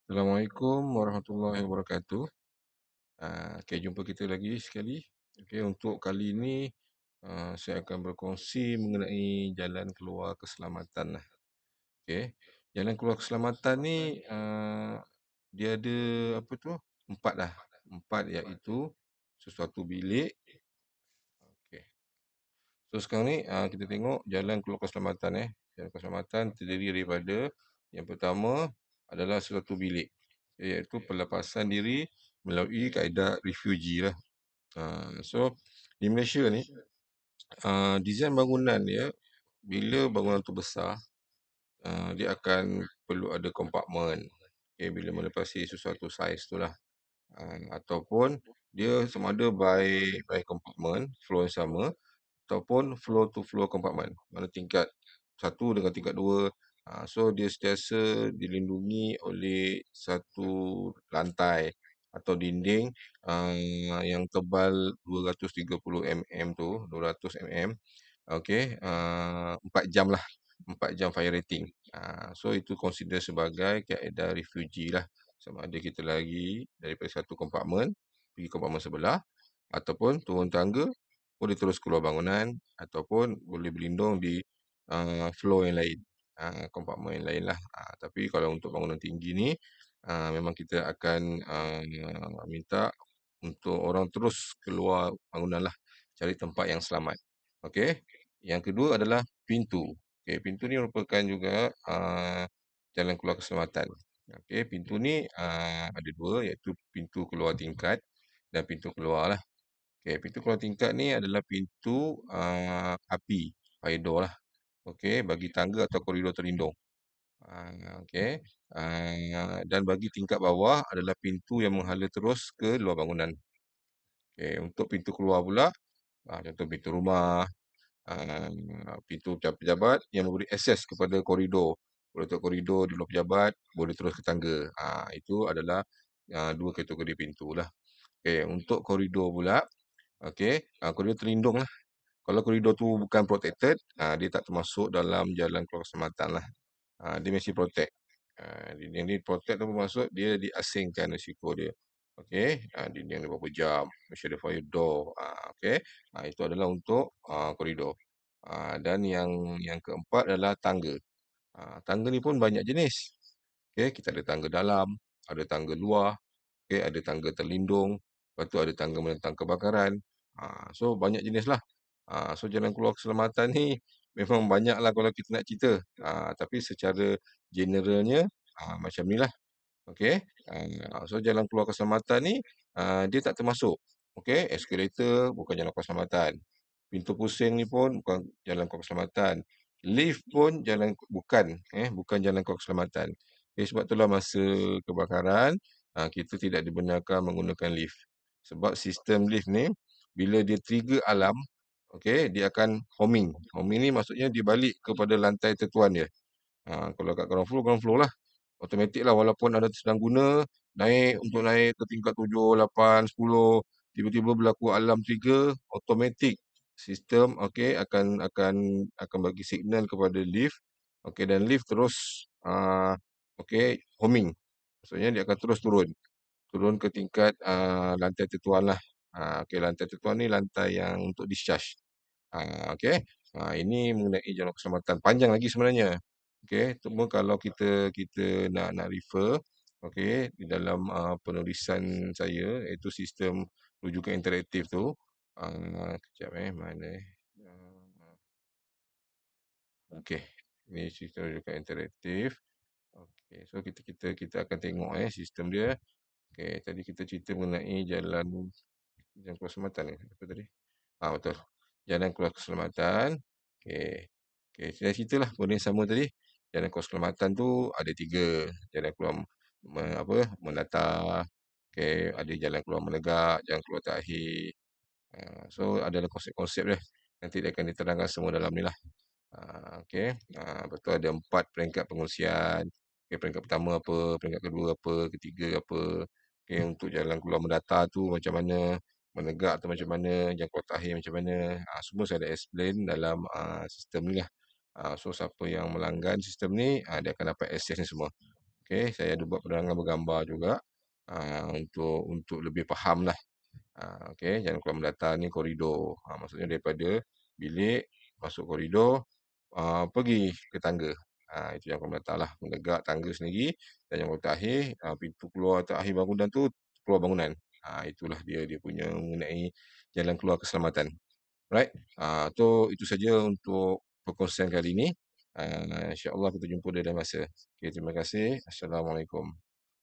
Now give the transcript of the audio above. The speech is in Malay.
Assalamualaikum warahmatullahi wabarakatuh. Okey, jumpa kita lagi sekali. Okey, untuk kali ini saya akan berkongsi mengenai jalan keluar keselamatan lah. Okey, jalan keluar keselamatan ni dia ada apa tu? Empat lah. Empat iaitu sesuatu bilik. Okey. So sekarang ni kita tengok jalan keluar keselamatan Jalan keselamatan terdiri daripada yang pertama adalah sesuatu bilik, iaitu pelepasan diri melalui kaedah refugee lah. So di Malaysia ni desain bangunan dia, bila bangunan tu besar, dia akan perlu ada kompartmen. Okay, bila melepasi sesuatu saiz tu lah. Ataupun dia sama ada by kompartmen, floor yang sama, ataupun floor to floor compartment. Mana tingkat satu dengan tingkat dua. So dia sentiasa dilindungi oleh satu lantai atau dinding yang tebal 230 mm tu, 200 mm. Okey, 4 jam lah. 4 jam fire rating. So itu consider sebagai kaedah refugee lah. Sama ada kita lari daripada satu kompartmen pergi kompartmen sebelah, ataupun turun tangga, boleh terus keluar bangunan, ataupun boleh berlindung di floor yang lain, kompartmen yang lain lah. Tapi kalau untuk bangunan tinggi ni, memang kita akan minta untuk orang terus keluar bangunan lah, cari tempat yang selamat. Okey. Yang kedua adalah pintu. Okey, pintu ni merupakan juga jalan keluar keselamatan. Okey, pintu ni ada dua, iaitu pintu keluar tingkat dan pintu keluar lah. Okey, pintu keluar tingkat ni adalah pintu api, fire door lah. Okey, bagi tangga atau koridor terlindung. Okey. Dan bagi tingkat bawah adalah pintu yang menghala terus ke luar bangunan. Okey, untuk pintu keluar pula, contoh pintu rumah, pintu pejabat yang memberi akses kepada koridor. Boleh ke koridor di luar pejabat, boleh terus ke tangga. Itu adalah dua kategori pintu lah. Okey, untuk koridor pula, okey, koridor terlindung lah. Kalau koridor tu bukan protected, dia tak termasuk dalam jalan keluar keselamatan lah. Dia mesti protect. Dinding ni protect tu bermaksud dia diasingkan risiko dia. Okey, dinding dia berapa jam, mesti ada fire door. Okey, itu adalah untuk koridor. Dan yang keempat adalah tangga. Tangga ni pun banyak jenis. Okey, kita ada tangga dalam, ada tangga luar, okey, ada tangga terlindung, lepas tu ada tangga menentang kebakaran. So banyak jenis lah. So jalan keluar keselamatan ni memang banyak lah kalau kita nak cerita. Tapi secara generalnya macam ni lah. Okey. So jalan keluar keselamatan ni dia tak termasuk. Okey, eskalator bukan jalan keluar keselamatan. Pintu pusing ni pun bukan jalan keluar keselamatan. Lift pun bukan jalan keluar keselamatan. Okay, sebab itulah masa kebakaran kita tidak dibenarkan menggunakan lift. Sebab sistem lift ni bila dia trigger alarm, okey, dia akan homing. Homing ni maksudnya dia balik kepada lantai tertuan dia. Kalau kat ground floor lah. Automatik lah walaupun anda sedang guna, naik ke tingkat 7, 8, 10, tiba-tiba berlaku alarm trigger, automatik sistem okey akan bagi signal kepada lift. Okey, dan lift terus okey homing. Maksudnya dia akan terus turun ke tingkat lantai tertuan lah. Okey, lantai tertuan ni lantai yang untuk discharge. Okey. Ini mengenai jalan keselamatan. Panjang lagi sebenarnya. Okey, cuma kalau kita kita nak refer, okey, di dalam penulisan saya iaitu sistem rujukan interaktif tu. Kejap mana okey. Ini sistem rujukan interaktif. Okey, so kita akan tengok sistem dia. Okey, tadi kita cerita mengenai jalan keselamatan ni. Apa tadi? Betul. Jalan keluar keselamatan. Okey. Okey, saya ceritalah benda yang sama tadi. Jalan keluar keselamatan tu ada tiga. Jalan keluar mendatar. Okey, ada jalan keluar menegak, jalan keluar terakhir. So adalah konsep-konsep dia. Nanti dia akan diterangkan semua dalam ni lah. Okey. Betul ada 4 peringkat pengungsian. Okey, peringkat pertama apa, peringkat kedua apa, ketiga apa. Okey, untuk jalan keluar mendatar tu macam mana, menegak tu macam mana, jalan keluar terakhir macam mana. Semua saya dah explain dalam sistem ni lah. So siapa yang melanggan sistem ni, dia akan dapat akses ni semua. Okey, saya ada buat penerangan bergambar juga, untuk lebih fahamlah. Okey, jalan keluar mendatar ni koridor. Maksudnya daripada bilik masuk koridor, pergi ke tangga. Itu jalan keluar mendatarlah, menegak tangga sendiri dan yang terakhir, pintu keluar terakhir bangunan tu, keluar bangunan. Itulah dia punya mengenai jalan keluar keselamatan. Alright, itu saja untuk perkongsian kali ini. InsyaAllah kita jumpa di lain masa. Okey, terima kasih. Assalamualaikum.